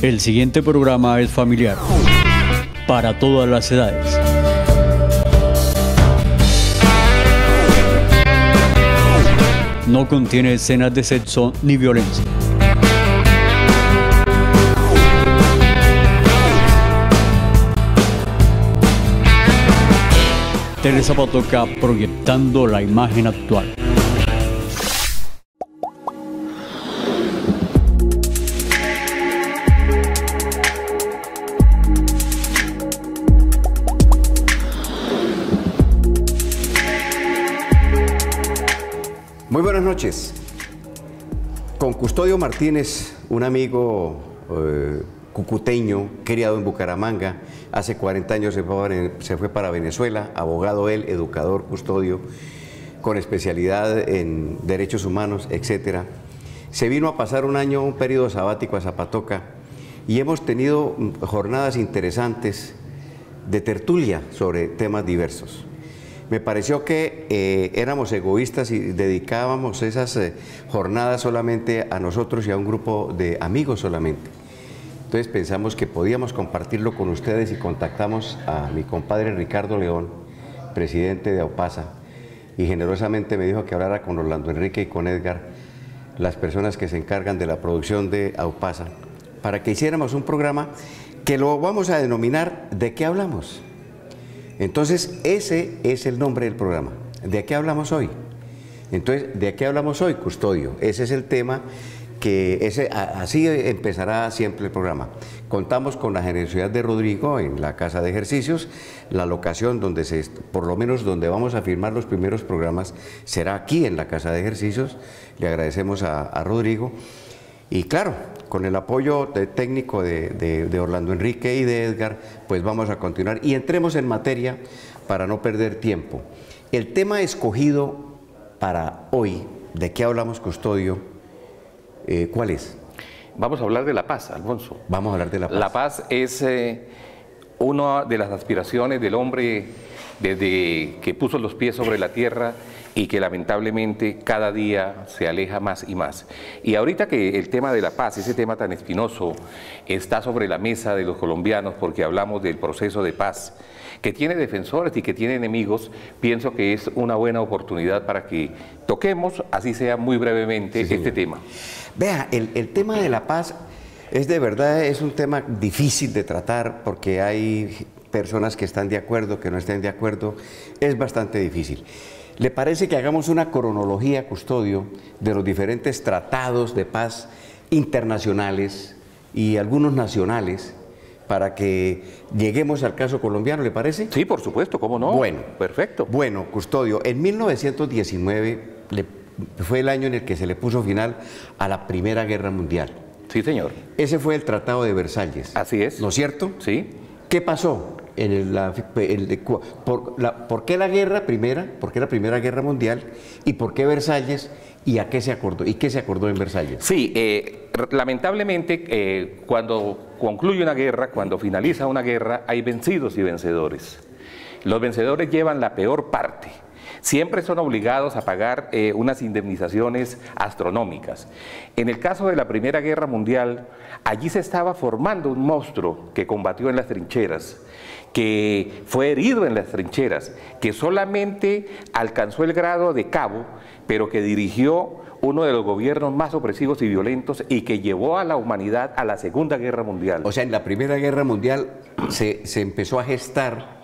El siguiente programa es familiar, para todas las edades. No contiene escenas de sexo ni violencia. Teresa Patoca proyectando la imagen actual. Muy buenas noches. Con Custodio Martínez, un amigo cucuteño, criado en Bucaramanga, hace 40 años se fue para Venezuela, abogado él, educador, Custodio, con especialidad en derechos humanos, etc. Se vino a pasar un periodo sabático a Zapatoca, y hemos tenido jornadas interesantes de tertulia sobre temas diversos. Me pareció que éramos egoístas y dedicábamos esas jornadas solamente a nosotros y a un grupo de amigos solamente. Entonces pensamos que podíamos compartirlo con ustedes y contactamos a mi compadre Ricardo León, presidente de AUPASA, y generosamente me dijo que hablara con Orlando Enrique y con Edgar, las personas que se encargan de la producción de AUPASA, para que hiciéramos un programa que lo vamos a denominar ¿De qué hablamos? Entonces, ese es el nombre del programa. ¿De qué hablamos hoy? Entonces, ¿de qué hablamos hoy, Custodio? Ese es el tema así empezará siempre el programa. Contamos con la generosidad de Rodrigo en la Casa de Ejercicios. La locación por lo menos donde vamos a filmar los primeros programas será aquí en la Casa de Ejercicios. Le agradecemos a Rodrigo. Y claro, con el apoyo técnico de Orlando Enrique y de Edgar, pues vamos a continuar y entremos en materia para no perder tiempo. El tema escogido para hoy, ¿de qué hablamos, Custodio? ¿Cuál es? Vamos a hablar de la paz, Alfonso. Vamos a hablar de la paz. La paz es una de las aspiraciones del hombre desde que puso los pies sobre la tierra y que lamentablemente cada día se aleja más y más. Y ahorita que el tema de la paz, ese tema tan espinoso, está sobre la mesa de los colombianos porque hablamos del proceso de paz, que tiene defensores y que tiene enemigos, pienso que es una buena oportunidad para que toquemos, así sea muy brevemente, este tema. Vea, el tema de la paz de verdad es un tema difícil de tratar porque hay personas que están de acuerdo, que no estén de acuerdo, es bastante difícil. ¿Le parece que hagamos una cronología, Custodio, de los diferentes tratados de paz internacionales y algunos nacionales para que lleguemos al caso colombiano, ¿le parece? Sí, por supuesto, ¿cómo no? Bueno, perfecto. Bueno, Custodio, en 1919 fue el año en el que se le puso final a la Primera Guerra Mundial. Sí, señor. Ese fue el Tratado de Versalles. Así es. ¿No es cierto? Sí. ¿Qué pasó? ¿Por qué la guerra primera? ¿Por qué la Primera Guerra Mundial? ¿Y por qué Versalles? ¿Y a qué se acordó? ¿Y qué se acordó en Versalles? Sí, lamentablemente cuando concluye una guerra, cuando finaliza una guerra, hay vencidos y vencedores. Los vencedores llevan la peor parte. Siempre son obligados a pagar unas indemnizaciones astronómicas. En el caso de la Primera Guerra Mundial, allí se estaba formando un monstruo que combatió en las trincheras, que fue herido en las trincheras, que solamente alcanzó el grado de cabo, pero que dirigió uno de los gobiernos más opresivos y violentos y que llevó a la humanidad a la Segunda Guerra Mundial. O sea, en la Primera Guerra Mundial se empezó a gestar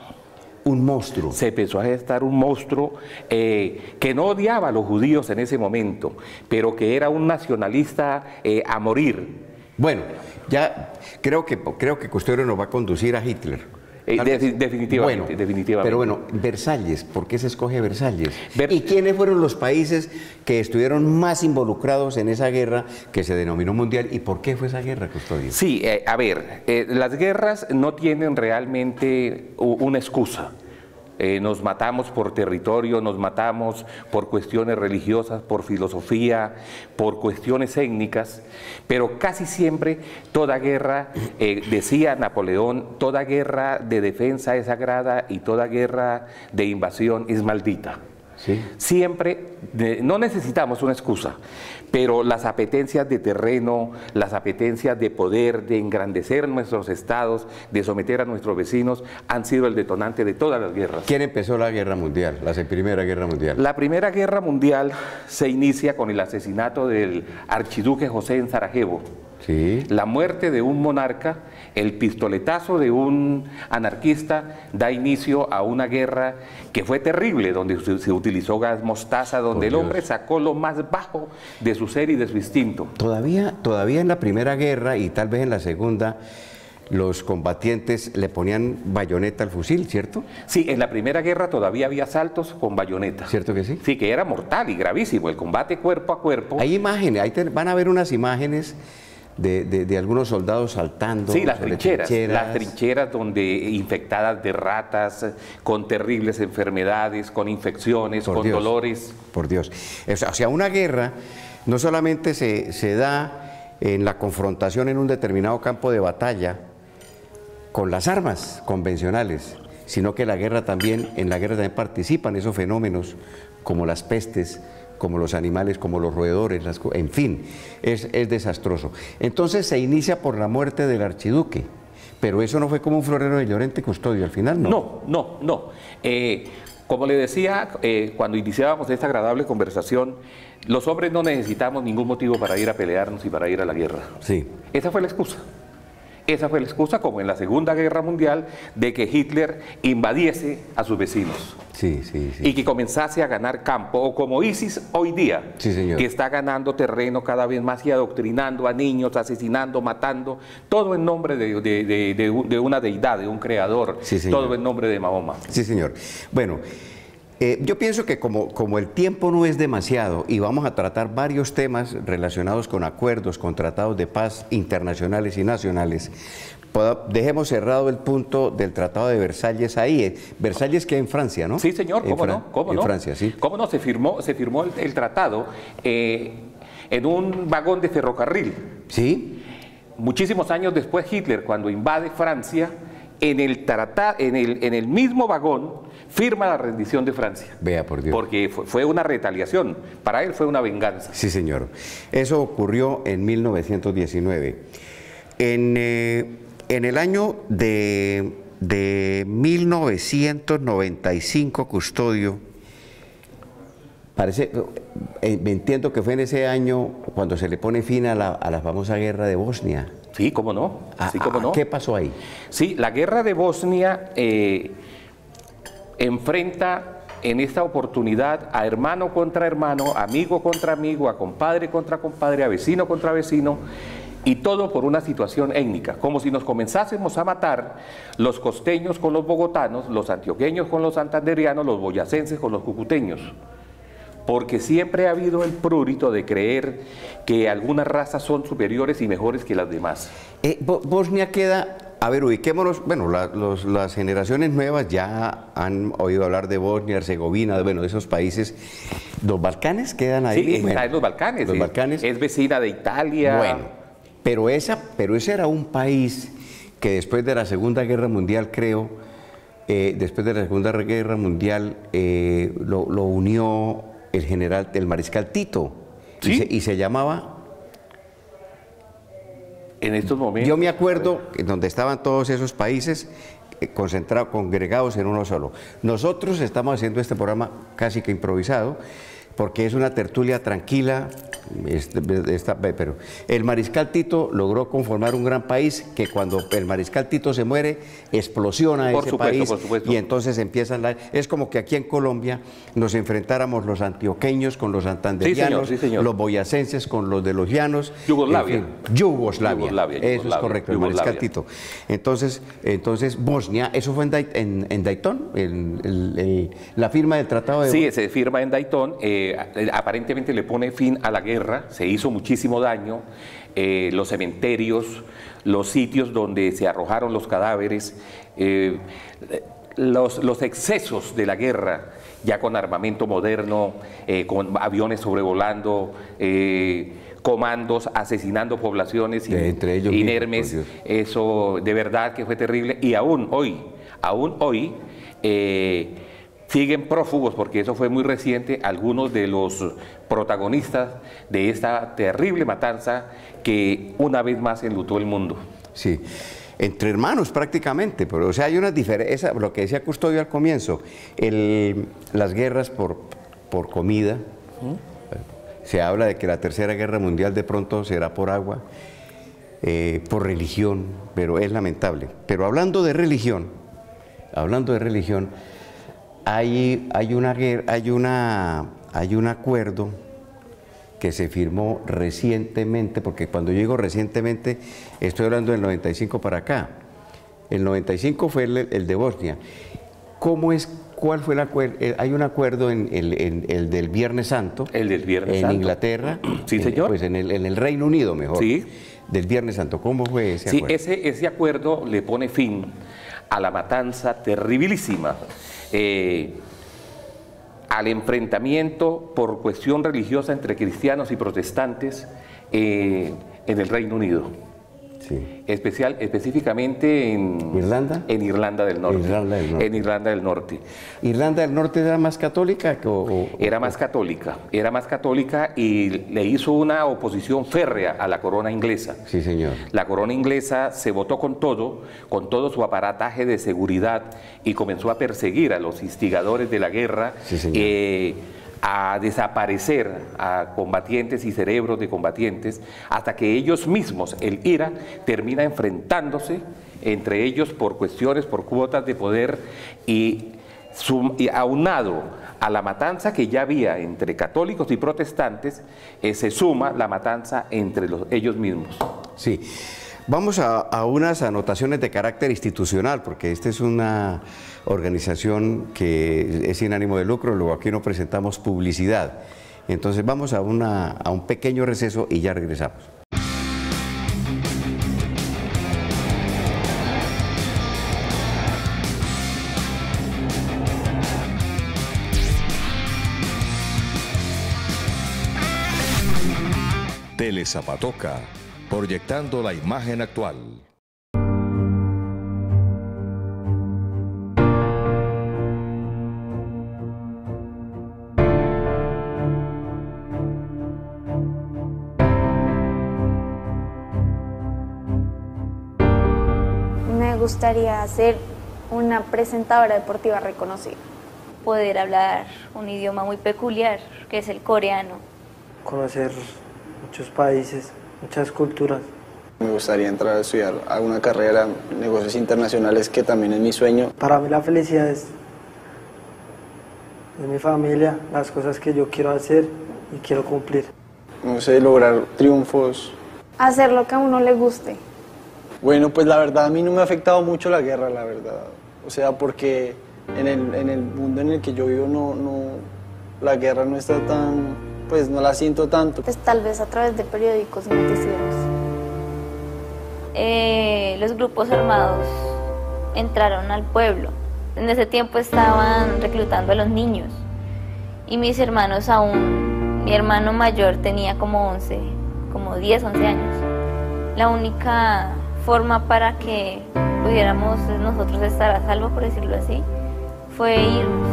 un monstruo. Se empezó a gestar un monstruo que no odiaba a los judíos en ese momento, pero que era un nacionalista a morir. Bueno, ya creo que Custodio nos va a conducir a Hitler. Definitivamente, bueno, definitivamente. Pero bueno, Versalles, ¿por qué se escoge Versalles? ¿Y quiénes fueron los países que estuvieron más involucrados en esa guerra que se denominó mundial? ¿Y por qué fue esa guerra, Custodio? Sí, las guerras no tienen realmente una excusa. Nos matamos por territorio, nos matamos por cuestiones religiosas, por filosofía, por cuestiones étnicas, pero casi siempre toda guerra, decía Napoleón, toda guerra de defensa es sagrada y toda guerra de invasión es maldita. ¿Sí? Siempre, no necesitamos una excusa, pero las apetencias de terreno, las apetencias de poder, de engrandecer nuestros estados, de someter a nuestros vecinos, han sido el detonante de todas las guerras. ¿Quién empezó la guerra mundial, la Primera Guerra Mundial? La Primera Guerra Mundial se inicia con el asesinato del archiduque José en Sarajevo. Sí. La muerte de un monarca, el pistoletazo de un anarquista da inicio a una guerra que fue terrible, donde se utilizó gas mostaza, donde el hombre sacó lo más bajo de su ser y de su instinto. Todavía en la Primera Guerra y tal vez en la Segunda, los combatientes le ponían bayoneta al fusil, ¿cierto? Sí, en la Primera Guerra todavía había asaltos con bayoneta. ¿Cierto que sí? Sí, que era mortal y gravísimo, el combate cuerpo a cuerpo. Hay imágenes, van a ver unas imágenes de algunos soldados saltando. Sí, las trincheras donde infectadas de ratas, con terribles enfermedades, con infecciones, con dolores. Por Dios. O sea, una guerra no solamente se da en la confrontación en un determinado campo de batalla con las armas convencionales, sino que en la guerra también participan esos fenómenos como las pestes, como los animales, como los roedores, en fin, es desastroso. Entonces se inicia por la muerte del archiduque, pero eso no fue como un florero de Llorente Custodio, al final no. No. Como le decía, cuando iniciábamos esta agradable conversación, los hombres no necesitamos ningún motivo para ir a pelearnos y para ir a la guerra. Sí. Esa fue la excusa. Esa fue la excusa, como en la Segunda Guerra Mundial, de que Hitler invadiese a sus vecinos. Sí. Y que comenzase a ganar campo, o como ISIS hoy día, sí, señor, que está ganando terreno cada vez más y adoctrinando a niños, asesinando, matando, todo en nombre de una deidad, de un creador, sí, todo en nombre de Mahoma. Sí, señor. Bueno, yo pienso que como el tiempo no es demasiado y vamos a tratar varios temas relacionados con acuerdos, con tratados de paz internacionales y nacionales, dejemos cerrado el punto del Tratado de Versalles ahí. Versalles que en Francia, ¿no? Sí, señor, ¿cómo no? En Francia, sí. ¿Cómo no? Se firmó el tratado en un vagón de ferrocarril. Sí. Muchísimos años después, Hitler, cuando invade Francia, en el mismo vagón firma la rendición de Francia. Vea, por Dios. Porque fue una retaliación, para él fue una venganza. Sí, señor. Eso ocurrió en 1919. En el año de 1995, Custodio, entiendo que fue en ese año cuando se le pone fin a la famosa guerra de Bosnia. Sí, cómo no. Sí, cómo no. ¿Qué pasó ahí? Sí, la guerra de Bosnia enfrenta en esta oportunidad a hermano contra hermano, amigo contra amigo, a compadre contra compadre, a vecino contra vecino, y todo por una situación étnica, como si nos comenzásemos a matar los costeños con los bogotanos, los antioqueños con los santanderianos, los boyacenses con los cucuteños. Porque siempre ha habido el prurito de creer que algunas razas son superiores y mejores que las demás. Bosnia queda, a ver, ubiquémonos, bueno, las generaciones nuevas ya han oído hablar de Bosnia, Herzegovina, bueno, de esos países. ¿Los Balcanes quedan ahí? Sí, está en los Balcanes. Los Balcanes. Es vecina de Italia. Bueno, pero ese era un país que después de la Segunda Guerra Mundial, creo, lo unió el mariscal Tito. ¿Sí? Y se llamaba... En estos momentos... Yo me acuerdo donde estaban todos esos países concentrados, congregados en uno solo. Nosotros estamos haciendo este programa casi que improvisado, porque es una tertulia tranquila, pero el mariscal Tito logró conformar un gran país que cuando el mariscal Tito se muere, explosiona ese país, y entonces empiezan es como que aquí en Colombia nos enfrentáramos los antioqueños con los santanderianos, sí, señor. Los boyacenses con los de los llanos. Yugoslavia. En fin, Yugoslavia. Eso es correcto, el mariscal Tito. Entonces Bosnia, eso fue en Dayton, la firma del Tratado de... Sí, se firma en Dayton, aparentemente le pone fin a la guerra, se hizo muchísimo daño, los cementerios, los sitios donde se arrojaron los cadáveres, los excesos de la guerra, ya con armamento moderno, con aviones sobrevolando, comandos asesinando poblaciones entre ellos inermes, mismos, eso de verdad que fue terrible, y aún hoy siguen prófugos, porque eso fue muy reciente, algunos de los protagonistas de esta terrible matanza que una vez más enlutó el mundo. Sí, entre hermanos prácticamente, pero o sea, hay unas diferencias, lo que decía Custodio al comienzo, las guerras por comida, se habla de que la Tercera Guerra Mundial de pronto será por agua, por religión, pero es lamentable. Pero hablando de religión, hay un acuerdo que se firmó recientemente, porque cuando yo digo recientemente, estoy hablando del 95 para acá. El 95 fue el de Bosnia. ¿Cuál fue el acuerdo? Hay un acuerdo en el del Viernes Santo. El del Viernes en Santo. Inglaterra. Sí, señor. Pues en el Reino Unido, mejor. Sí. Del Viernes Santo. ¿Cómo fue ese acuerdo? Sí, ese acuerdo le pone fin a la matanza terribilísima, al enfrentamiento por cuestión religiosa entre cristianos y protestantes en el Reino Unido. Sí. Específicamente en ¿Irlanda? En Irlanda del Norte. Irlanda del Norte. En Irlanda del Norte. ¿Irlanda del Norte era más católica? Era más católica y le hizo una oposición férrea a la corona inglesa. Sí, señor. La corona inglesa se votó con todo su aparataje de seguridad y comenzó a perseguir a los instigadores de la guerra. Sí, señor. A desaparecer a combatientes y cerebros de combatientes, hasta que ellos mismos, el IRA, termina enfrentándose entre ellos por cuestiones, por cuotas de poder, y aunado a la matanza que ya había entre católicos y protestantes, se suma la matanza entre ellos mismos. Sí. Vamos a unas anotaciones de carácter institucional, porque esta es una organización que es sin ánimo de lucro, luego aquí no presentamos publicidad. Entonces vamos a un pequeño receso y ya regresamos. Telezapatoca, proyectando la imagen actual. Me gustaría ser una presentadora deportiva reconocida. Poder hablar un idioma muy peculiar, que es el coreano. Conocer muchos países, muchas culturas. Me gustaría entrar a estudiar alguna carrera en negocios internacionales, que también es mi sueño. Para mí la felicidad es mi familia, las cosas que yo quiero hacer y quiero cumplir. No sé, lograr triunfos. Hacer lo que a uno le guste. Bueno, pues la verdad a mí no me ha afectado mucho la guerra, la verdad. O sea, porque en el mundo en el que yo vivo la guerra no está tan, pues no la siento tanto. Pues tal vez a través de periódicos y noticieros. Los grupos armados entraron al pueblo. En ese tiempo estaban reclutando a los niños y mis hermanos aún, mi hermano mayor tenía como 10, 11 años. La única forma para que pudiéramos nosotros estar a salvo, por decirlo así, fue irnos.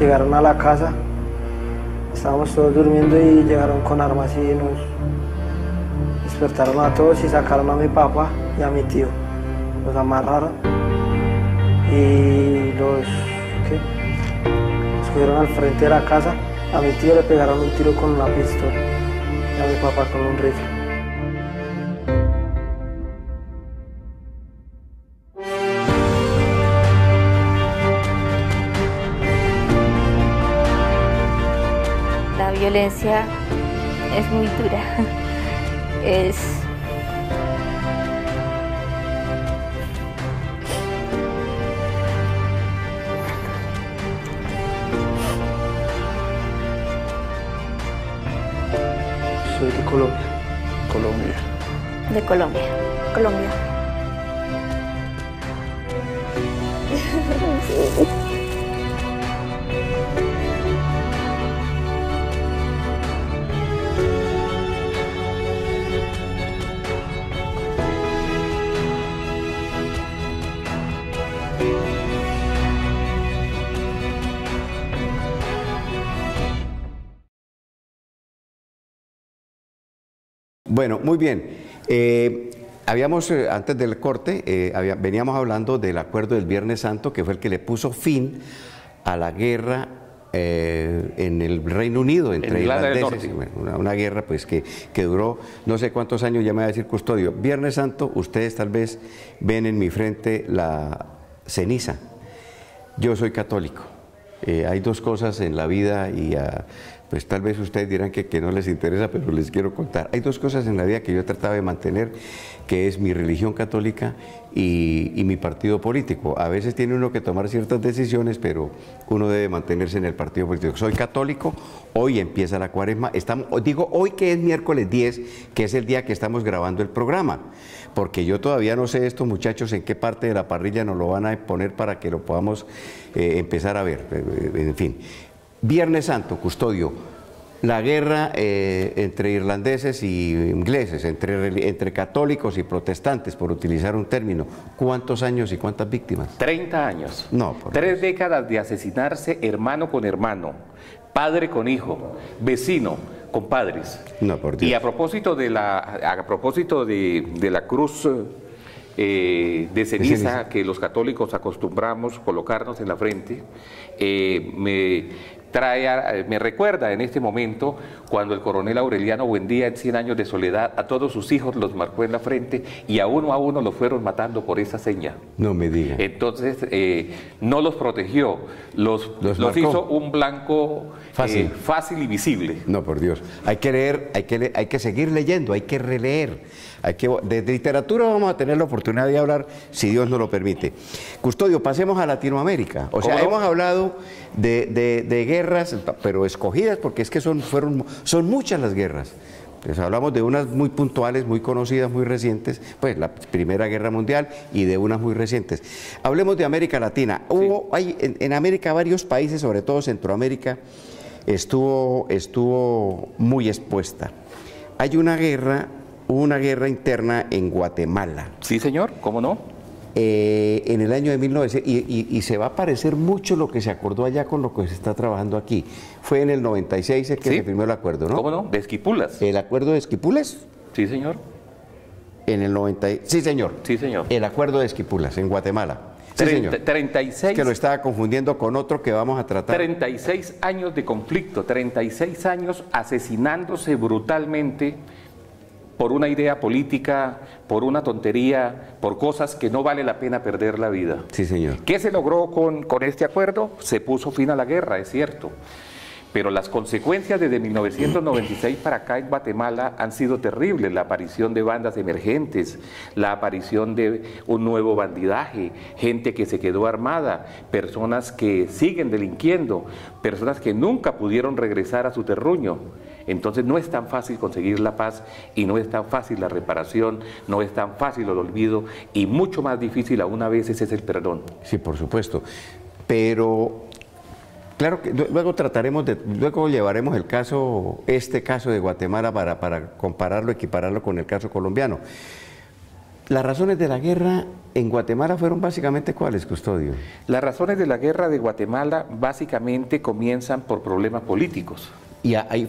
Llegaron a la casa, estábamos todos durmiendo y llegaron con armas y nos despertaron a todos y sacaron a mi papá y a mi tío. Los amarraron y los cogieron al frente de la casa. A mi tío le pegaron un tiro con una pistola y a mi papá con un rifle. La violencia es muy dura. Soy de Colombia. Colombia. De Colombia. Colombia. Bueno, muy bien. Habíamos, antes del corte, veníamos hablando del acuerdo del Viernes Santo, que fue el que le puso fin a la guerra en el Reino Unido entre irlandeses. Bueno, una guerra pues que duró no sé cuántos años, ya me va a decir Custodio. Viernes Santo, ustedes tal vez ven en mi frente la ceniza. Yo soy católico. Hay dos cosas en la vida y pues tal vez ustedes dirán que no les interesa, pero les quiero contar. Hay dos cosas en la vida que yo he tratado de mantener, que es mi religión católica y mi partido político. A veces tiene uno que tomar ciertas decisiones, pero uno debe mantenerse en el partido político. Soy católico, hoy empieza la Cuaresma. Digo hoy, que es miércoles 10, que es el día que estamos grabando el programa, porque yo todavía no sé estos muchachos en qué parte de la parrilla nos lo van a poner para que lo podamos empezar a ver. En fin. Viernes Santo, Custodio, la guerra entre irlandeses y ingleses, entre católicos y protestantes, por utilizar un término. ¿Cuántos años y cuántas víctimas? 30 años. No, 3 décadas de asesinarse hermano con hermano, padre con hijo, vecino con padres. No, por Dios. Y a propósito de la cruz de ceniza que los católicos acostumbramos colocarnos en la frente, me recuerda en este momento cuando el coronel Aureliano Buendía, en 100 años de soledad, a todos sus hijos los marcó en la frente y a uno los fueron matando por esa seña. No me diga. Entonces no los protegió, los hizo un blanco fácil y visible. No, por Dios. Hay que leer, hay que seguir leyendo, hay que releer. De literatura vamos a tener la oportunidad de hablar, si Dios nos lo permite. Custodio, pasemos a Latinoamérica. O sea, hemos hablado de guerras, pero escogidas, porque es que son muchas las guerras. Pues hablamos de unas muy puntuales, muy conocidas, muy recientes, pues la Primera Guerra Mundial, y de unas muy recientes. Hablemos de América Latina. Hay en América varios países, sobre todo Centroamérica, estuvo muy expuesta. Hay una guerra interna en Guatemala. Sí, señor, ¿cómo no? En el año de 1900, y se va a parecer mucho lo que se acordó allá con lo que se está trabajando aquí. Fue en el 96 que se firmó el acuerdo, ¿no? ¿Cómo no? De Esquipulas. ¿El acuerdo de Esquipulas? Sí, señor. En el 90, sí, señor. Sí, señor. El acuerdo de Esquipulas, en Guatemala. Sí, señor. 36. Es que lo estaba confundiendo con otro que vamos a tratar. 36 años de conflicto, 36 años asesinándose brutalmente por una idea política, por una tontería, por cosas que no vale la pena perder la vida. Sí, señor. ¿Qué se logró con este acuerdo? Se puso fin a la guerra, es cierto. Pero las consecuencias desde 1996 para acá en Guatemala han sido terribles. La aparición de bandas emergentes, la aparición de un nuevo bandidaje, gente que se quedó armada, personas que siguen delinquiendo, personas que nunca pudieron regresar a su terruño. Entonces no es tan fácil conseguir la paz y no es tan fácil la reparación, no es tan fácil el olvido y mucho más difícil aún a veces es el perdón. Sí, por supuesto. Pero claro que luego llevaremos este caso de Guatemala para compararlo, equipararlo con el caso colombiano. Las razones de la guerra en Guatemala fueron básicamente ¿cuáles, Custodio? Las razones de la guerra de Guatemala básicamente comienzan por problemas políticos. ¿Y hay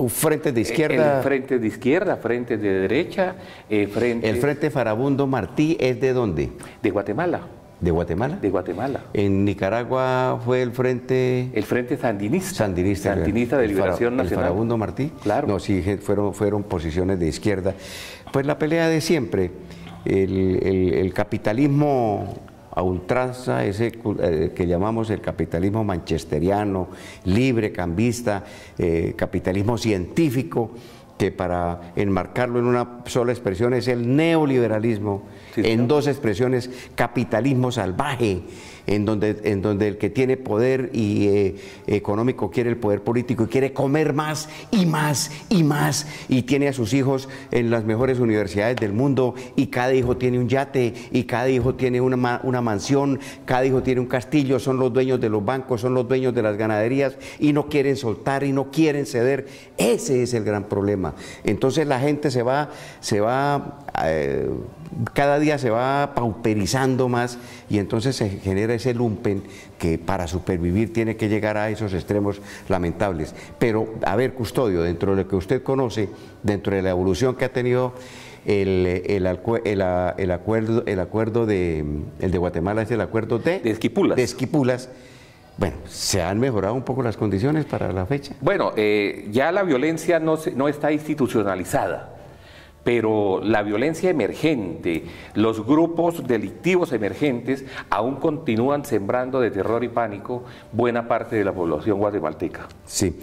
frentes de izquierda? Frentes de izquierda, frentes de derecha, ¿El Frente Farabundo Martí es de dónde? De Guatemala. ¿De Guatemala? De Guatemala. En Nicaragua fue el Frente... El Frente Sandinista. Sandinista de Liberación Nacional. ¿El Farabundo Martí? Claro. No, sí, fueron posiciones de izquierda. Pues la pelea de siempre, el capitalismo a ultranza, ese que llamamos el capitalismo manchesteriano, libre, cambista, capitalismo científico, que para enmarcarlo en una sola expresión es el neoliberalismo, sí, en dos expresiones, capitalismo salvaje, en donde el que tiene poder económico quiere el poder político y quiere comer más y más y más, y tiene a sus hijos en las mejores universidades del mundo, y cada hijo tiene un yate, y cada hijo tiene una mansión, cada hijo tiene un castillo, son los dueños de los bancos, son los dueños de las ganaderías, y no quieren soltar y no quieren ceder. Ese es el gran problema. Entonces la gente cada día se va pauperizando más, y entonces se genera ese lumpen que para supervivir tiene que llegar a esos extremos lamentables. Pero, a ver, Custodio, dentro de lo que usted conoce, dentro de la evolución que ha tenido el acuerdo de Guatemala, es el acuerdo de Esquipulas. Bueno, ¿se han mejorado un poco las condiciones para la fecha? Bueno, ya la violencia no está institucionalizada, pero la violencia emergente, los grupos delictivos emergentes aún continúan sembrando de terror y pánico buena parte de la población guatemalteca. Sí,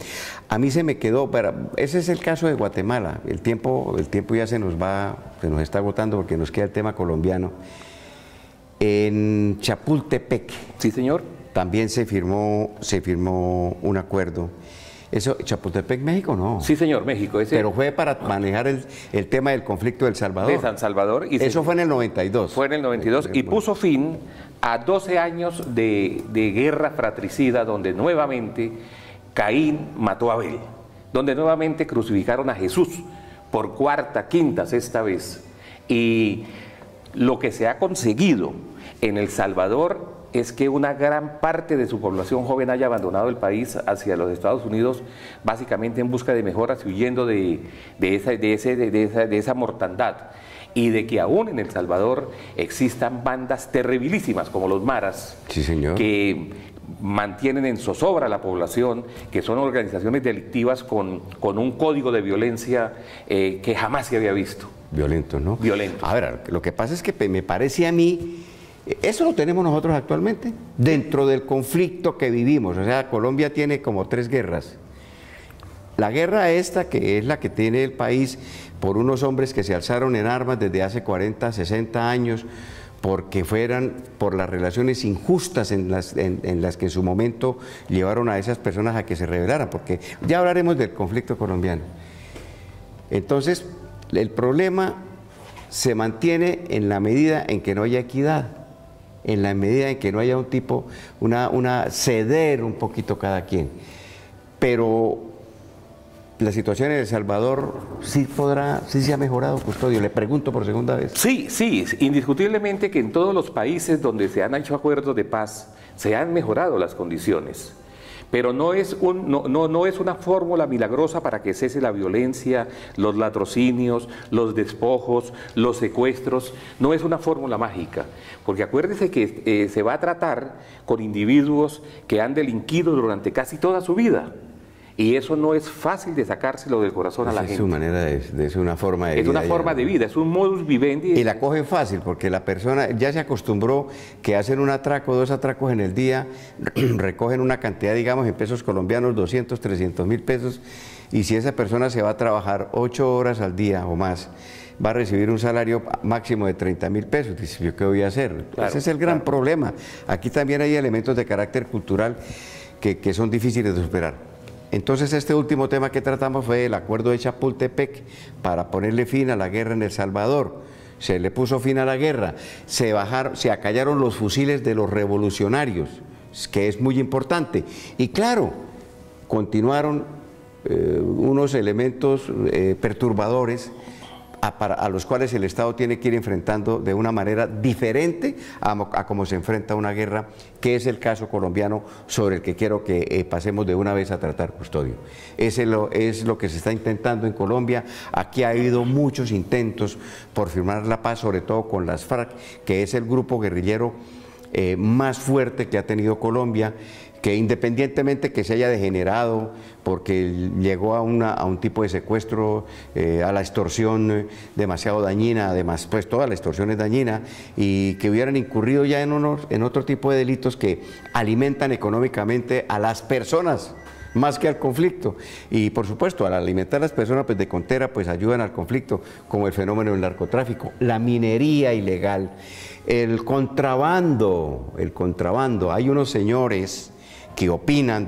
a mí se me quedó, ese es el caso de Guatemala, el tiempo ya se nos está agotando porque nos queda el tema colombiano. En Chapultepec. Sí, señor. También se firmó un acuerdo. Eso, Chapultepec, México, no. Sí, señor, México. Pero fue para manejar el tema del conflicto del Salvador. De San Salvador. Y eso fue en el 92. Fue en el 92 y puso fin a 12 años de guerra fratricida donde nuevamente Caín mató a Abel, donde nuevamente crucificaron a Jesús por cuarta, quinta, sexta vez. Y lo que se ha conseguido en El Salvador es que una gran parte de su población joven haya abandonado el país hacia los Estados Unidos, básicamente en busca de mejoras y huyendo de esa mortandad. Y de que aún en El Salvador existan bandas terribilísimas como los maras, sí, señor, que mantienen en zozobra a la población, que son organizaciones delictivas con un código de violencia que jamás se había visto. Violento, ¿no? Violento. A ver, lo que pasa es que me parece a mí, eso lo tenemos nosotros actualmente, dentro del conflicto que vivimos. O sea, Colombia tiene como 3 guerras. La guerra esta, que es la que tiene el país por unos hombres que se alzaron en armas desde hace 40, 60 años, porque fueran por las relaciones injustas en las que en su momento llevaron a esas personas a que se rebelaran, porque ya hablaremos del conflicto colombiano. Entonces, el problema se mantiene en la medida en que no haya equidad, en la medida en que no haya ceder un poquito cada quien. Pero la situación en El Salvador sí se ha mejorado, Custodio, le pregunto por segunda vez. Sí, indiscutiblemente que en todos los países donde se han hecho acuerdos de paz se han mejorado las condiciones. Pero no es una fórmula milagrosa para que cese la violencia, los latrocinios, los despojos, los secuestros. No es una fórmula mágica, porque acuérdese que se va a tratar con individuos que han delinquido durante casi toda su vida. Y eso no es fácil de sacárselo del corazón a la gente. Es su manera es una forma de vida. Es una forma de vida, es un modus vivendi. Y la cogen fácil, porque la persona ya se acostumbró que hacen un atraco, 2 atracos en el día, recogen una cantidad, digamos, en pesos colombianos, 200, 300 mil pesos, y si esa persona se va a trabajar 8 horas al día o más, va a recibir un salario máximo de 30 mil pesos. Dice, ¿yo qué voy a hacer? Claro, ese es el gran problema. Aquí también hay elementos de carácter cultural que son difíciles de superar. Entonces, este último tema que tratamos fue el acuerdo de Chapultepec para ponerle fin a la guerra en El Salvador. Se le puso fin a la guerra, se acallaron los fusiles de los revolucionarios, que es muy importante. Y claro, continuaron unos elementos perturbadores a los cuales el Estado tiene que ir enfrentando de una manera diferente a cómo se enfrenta una guerra, que es el caso colombiano sobre el que quiero que pasemos de una vez a tratar, Custodio. Es lo que se está intentando en Colombia. Aquí ha habido muchos intentos por firmar la paz, sobre todo con las FARC, que es el grupo guerrillero más fuerte que ha tenido Colombia, que independientemente que se haya degenerado porque llegó a un tipo de secuestro, a la extorsión demasiado dañina, además pues toda la extorsión es dañina, y que hubieran incurrido ya en otro tipo de delitos que alimentan económicamente a las personas más que al conflicto, y por supuesto al alimentar a las personas pues de contera pues ayudan al conflicto, como el fenómeno del narcotráfico, la minería ilegal, el contrabando. Hay unos señores que opinan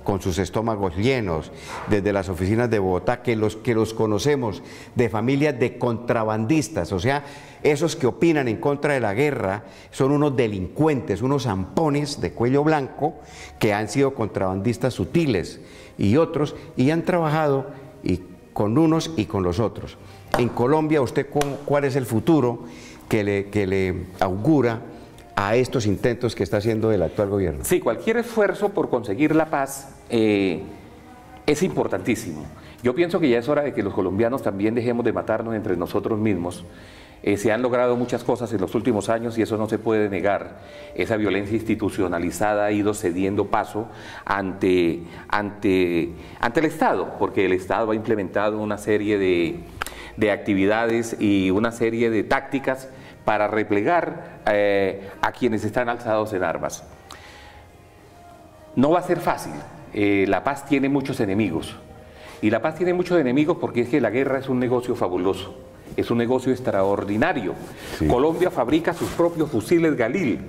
con sus estómagos llenos, desde las oficinas de Bogotá, que los conocemos, de familias de contrabandistas, o sea, esos que opinan en contra de la guerra son unos delincuentes, unos zampones de cuello blanco que han sido contrabandistas sutiles y otros, y han trabajado con unos y con los otros. En Colombia, ¿usted cuál es el futuro que le augura a estos intentos que está haciendo el actual gobierno? Sí, cualquier esfuerzo por conseguir la paz es importantísimo. Yo pienso que ya es hora de que los colombianos también dejemos de matarnos entre nosotros mismos. Se han logrado muchas cosas en los últimos años y eso no se puede negar. Esa violencia institucionalizada ha ido cediendo paso ante el Estado, porque el Estado ha implementado una serie de actividades y una serie de tácticas para replegar a quienes están alzados en armas. No va a ser fácil. La paz tiene muchos enemigos. Y la paz tiene muchos enemigos porque es que la guerra es un negocio fabuloso. Es un negocio extraordinario. Sí. Colombia fabrica sus propios fusiles Galil.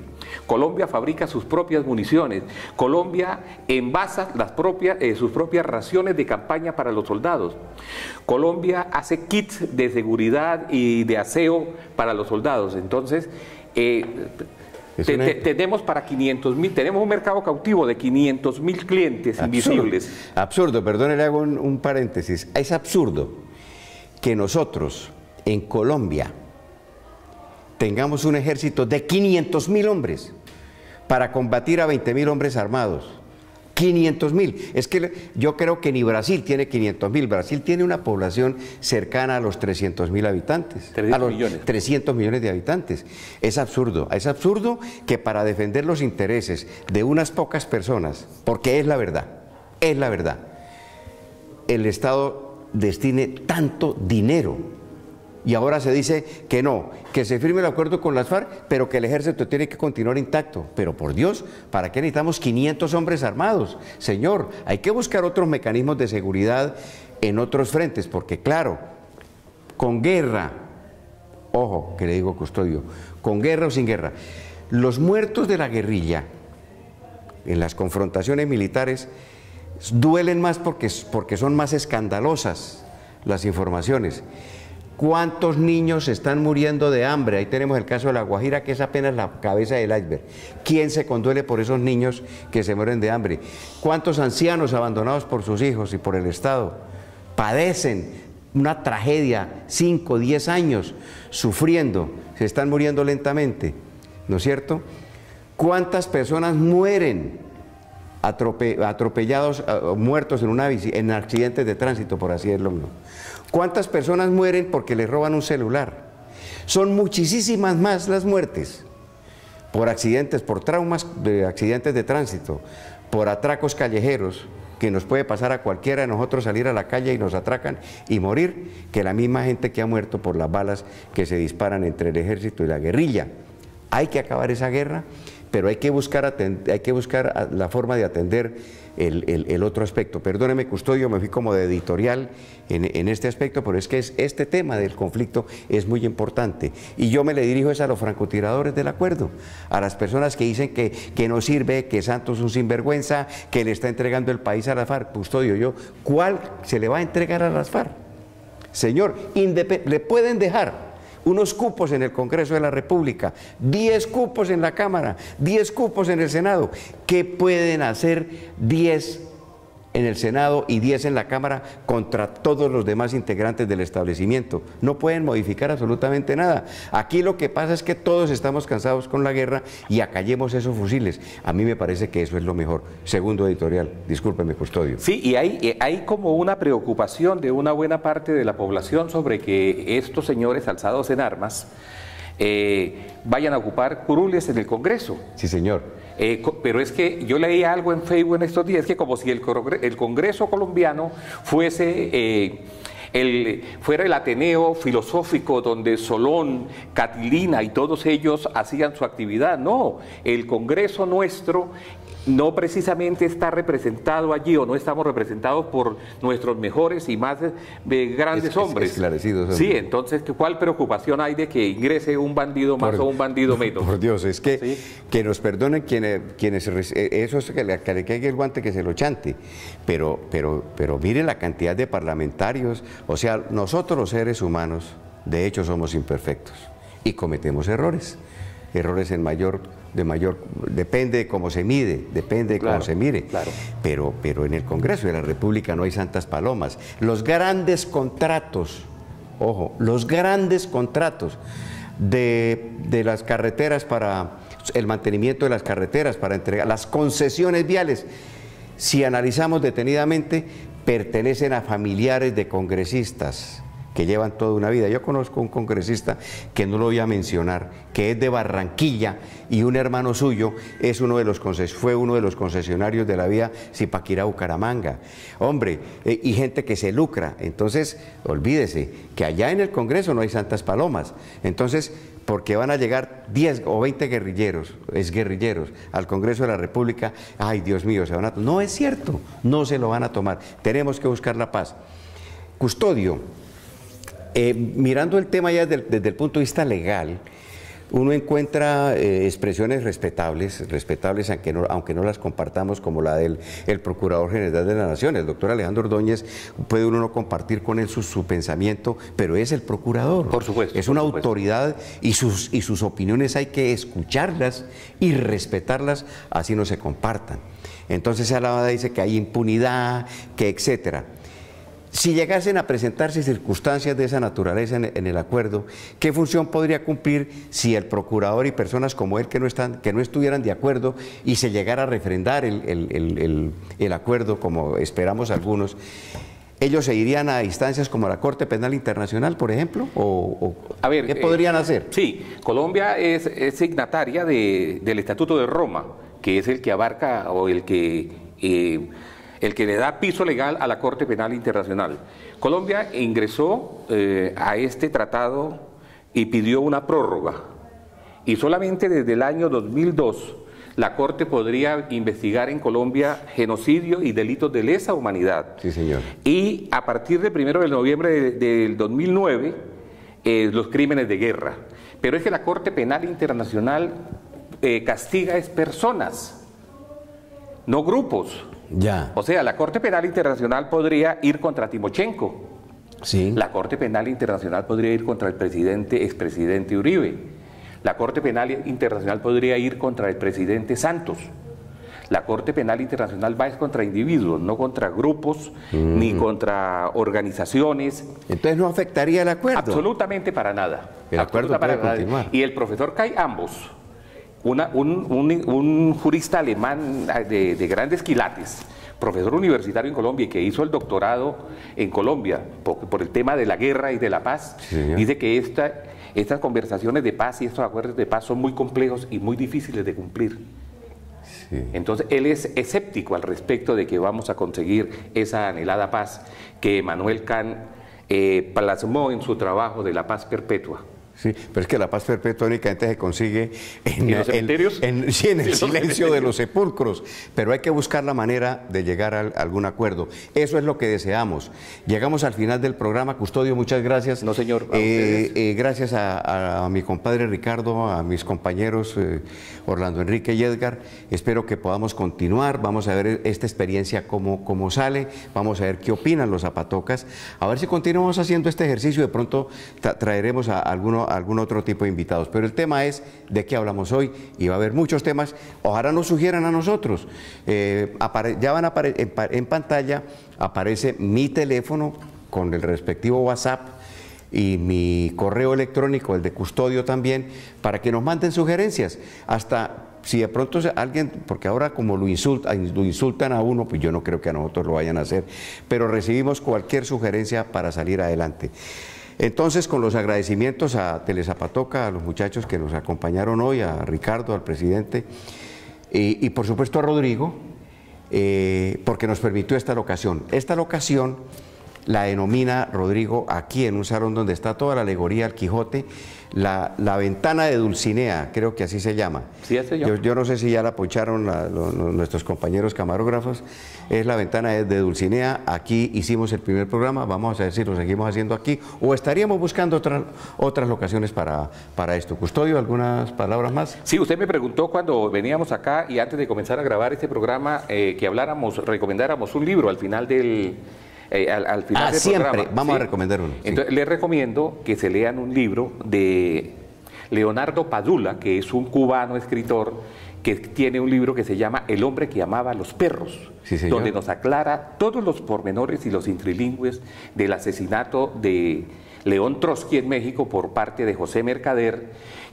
Colombia fabrica sus propias municiones. Colombia envasa sus propias raciones de campaña para los soldados. Colombia hace kits de seguridad y de aseo para los soldados. Entonces, tenemos para 500.000, tenemos un mercado cautivo de 500.000 clientes invisibles. Absurdo, perdón, le hago un paréntesis. Es absurdo que nosotros en Colombia tengamos un ejército de 500.000 hombres para combatir a 20.000 hombres armados. 500.000. Es que yo creo que ni Brasil tiene 500.000. Brasil tiene una población cercana a los 300.000 habitantes. 300 millones de habitantes. Es absurdo que para defender los intereses de unas pocas personas, porque es la verdad, el Estado destine tanto dinero. Y ahora se dice que no, que se firme el acuerdo con las FARC, pero que el ejército tiene que continuar intacto. Pero por Dios, ¿para qué necesitamos 500 hombres armados? Señor, hay que buscar otros mecanismos de seguridad en otros frentes, porque claro, con guerra, ojo, que le digo Custodio, con guerra o sin guerra, los muertos de la guerrilla en las confrontaciones militares duelen más porque son más escandalosas las informaciones. ¿Cuántos niños están muriendo de hambre? Ahí tenemos el caso de La Guajira, que es apenas la cabeza del iceberg. ¿Quién se conduele por esos niños que se mueren de hambre? ¿Cuántos ancianos abandonados por sus hijos y por el Estado padecen una tragedia, 5, 10 años, sufriendo, se están muriendo lentamente, ¿no es cierto? ¿Cuántas personas mueren atropellados, muertos en accidentes de tránsito, por así decirlo? ¿Cuántas personas mueren porque les roban un celular? Son muchísimas más las muertes por accidentes, por traumas de accidentes de tránsito, por atracos callejeros, que nos puede pasar a cualquiera de nosotros salir a la calle y nos atracan y morir, que la misma gente que ha muerto por las balas que se disparan entre el ejército y la guerrilla. Hay que acabar esa guerra, pero hay que buscar la forma de atender el otro aspecto. Perdóneme, Custodio, me fui como de editorial en este aspecto, pero es que este tema del conflicto es muy importante. Y yo me le dirijo a los francotiradores del acuerdo, a las personas que dicen que no sirve, que Santos es un sinvergüenza, que le está entregando el país a las FARC. Custodio, ¿cuál se le va a entregar a las FARC? Señor, le pueden dejar unos cupos en el Congreso de la República, 10 cupos en la Cámara, 10 cupos en el Senado. ¿Qué pueden hacer 10 en el Senado y 10 en la Cámara contra todos los demás integrantes del establecimiento? No pueden modificar absolutamente nada. Aquí lo que pasa es que todos estamos cansados con la guerra y acallemos esos fusiles. A mí me parece que eso es lo mejor. Segundo editorial, discúlpeme, Custodio. Sí, y hay como una preocupación de una buena parte de la población sobre que estos señores alzados en armas vayan a ocupar curules en el Congreso. Sí, señor. Pero es que yo leí algo en Facebook en estos días, que como si el Congreso colombiano fuera el Ateneo filosófico donde Solón, Catilina y todos ellos hacían su actividad. No, el Congreso nuestro no precisamente está representado allí, o no estamos representados por nuestros mejores y más grandes hombres. Esclarecidos. Sí, entonces, ¿cuál preocupación hay de que ingrese un bandido más o un bandido menos? Por Dios, es que, ¿sí? Que nos perdonen quienes eso es que le caiga el guante, que se lo chante, pero mire la cantidad de parlamentarios, o sea, nosotros los seres humanos, de hecho, somos imperfectos y cometemos errores depende de cómo se mide, cómo se mire. Claro. Pero en el Congreso de la República no hay santas palomas. Los grandes contratos, ojo, los grandes contratos de las carreteras para el mantenimiento de las carreteras, para entregar las concesiones viales. Si analizamos detenidamente, pertenecen a familiares de congresistas que llevan toda una vida. Yo conozco un congresista que no lo voy a mencionar, que es de Barranquilla, y un hermano suyo es fue uno de los concesionarios de la vía Zipaquirá-Bucaramanga. Hombre, y gente que se lucra. Entonces, olvídese que allá en el Congreso no hay santas palomas. Entonces, porque van a llegar 10 o 20 exguerrilleros al Congreso de la República, ay, Dios mío, se van a... No es cierto, no se lo van a tomar. Tenemos que buscar la paz. Custodio, mirando el tema ya desde el punto de vista legal, uno encuentra expresiones respetables, aunque no las compartamos, como la del Procurador General de la Nación, el doctor Alejandro Ordóñez. Puede uno no compartir con él su pensamiento, pero es el Procurador. Por supuesto. Es una autoridad, y sus opiniones hay que escucharlas y respetarlas, así no se compartan. Entonces Alabada dice que hay impunidad, que etcétera. Si llegasen a presentarse circunstancias de esa naturaleza en el acuerdo, ¿qué función podría cumplir si el procurador y personas como él que no estuvieran de acuerdo y se llegara a refrendar el acuerdo, como esperamos algunos? ¿Ellos se irían a instancias como la Corte Penal Internacional, por ejemplo? A ver, ¿qué podrían hacer? Sí, Colombia es signataria del Estatuto de Roma, que es el que abarca o el que le da piso legal a la Corte Penal Internacional. Colombia ingresó a este tratado y pidió una prórroga. Y solamente desde el año 2002 la Corte podría investigar en Colombia genocidio y delitos de lesa humanidad. Sí, señor. Y a partir del 1 de noviembre del 2009, los crímenes de guerra. Pero es que la Corte Penal Internacional castiga es personas, no grupos. Ya. O sea, la Corte Penal Internacional podría ir contra Timochenko. Sí. La Corte Penal Internacional podría ir contra el expresidente Uribe. La Corte Penal Internacional podría ir contra el presidente Santos. La Corte Penal Internacional va contra individuos, no contra grupos, ni contra organizaciones. Entonces no afectaría el acuerdo. Absolutamente para nada. El acuerdo puede continuar. Y el profesor Kai Ambos, un jurista alemán de grandes quilates, profesor universitario en Colombia y que hizo el doctorado en Colombia por el tema de la guerra y de la paz, sí, dice que estas conversaciones de paz y estos acuerdos de paz son muy complejos y muy difíciles de cumplir. Sí. Entonces él es escéptico al respecto de que vamos a conseguir esa anhelada paz que Immanuel Kant plasmó en su trabajo de la paz perpetua. Sí, pero es que la paz perpetua únicamente se consigue ¿En los cementerios? en el silencio de los sepulcros, pero hay que buscar la manera de llegar a algún acuerdo. Eso es lo que deseamos. Llegamos al final del programa. Custodio, muchas gracias. No, señor. Gracias a mi compadre Ricardo, a mis compañeros Orlando Enrique y Edgar. Espero que podamos continuar. Vamos a ver esta experiencia cómo sale. Vamos a ver qué opinan los zapatocas. A ver si continuamos haciendo este ejercicio. De pronto traeremos a algún otro tipo de invitados, pero el tema es de qué hablamos hoy y va a haber muchos temas. Ojalá nos sugieran a nosotros. Ya van a aparecer en pantalla, aparece mi teléfono con el respectivo WhatsApp y mi correo electrónico, el de Custodio también, para que nos manden sugerencias. Hasta si de pronto alguien, porque ahora como lo insultan a uno, pues yo no creo que a nosotros lo vayan a hacer, pero recibimos cualquier sugerencia para salir adelante. Entonces, con los agradecimientos a Telezapatoca, a los muchachos que nos acompañaron hoy, a Ricardo, al presidente, y por supuesto a Rodrigo, porque nos permitió esta locación. Esta locación la denomina Rodrigo aquí en un salón donde está toda la alegoría al Quijote, la ventana de Dulcinea, creo que así se llama. Sí, yo no sé si ya la poncharon nuestros compañeros camarógrafos. Es la ventana de Dulcinea. Aquí hicimos el primer programa, vamos a ver si lo seguimos haciendo aquí o estaríamos buscando otras locaciones para esto. Custodio, ¿algunas palabras más? Sí, usted me preguntó cuando veníamos acá y antes de comenzar a grabar este programa que recomendáramos un libro al final del... al final del siempre programa, vamos ¿sí? a recomendar uno. Entonces, les recomiendo que se lean un libro de Leonardo Padula, que es un cubano escritor que tiene un libro que se llama El hombre que amaba a los perros, sí, señor, donde nos aclara todos los pormenores y los intrilingües del asesinato de León Trotsky en México por parte de José Mercader,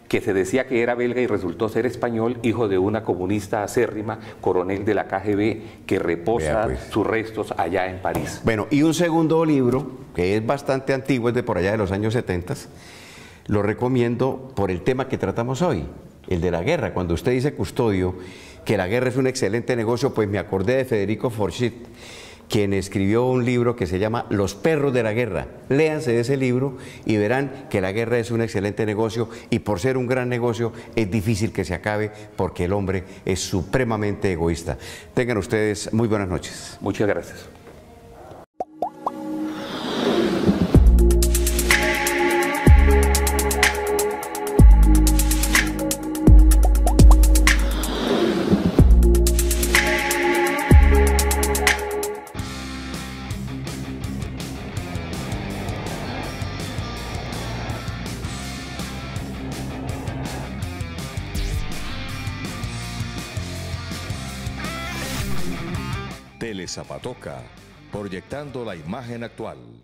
que se decía que era belga y resultó ser español, hijo de una comunista acérrima, coronel de la KGB, que reposa sus restos allá en París. Bueno, y un segundo libro, que es bastante antiguo, es de por allá de los años 70, lo recomiendo por el tema que tratamos hoy, el de la guerra. Cuando usted dice, Custodio, que la guerra es un excelente negocio, pues me acordé de Federico Forsyth, quien escribió un libro que se llama Los perros de la guerra. Léanse ese libro y verán que la guerra es un excelente negocio, y por ser un gran negocio es difícil que se acabe porque el hombre es supremamente egoísta. Tengan ustedes muy buenas noches. Muchas gracias. Telezapatoca, proyectando la imagen actual.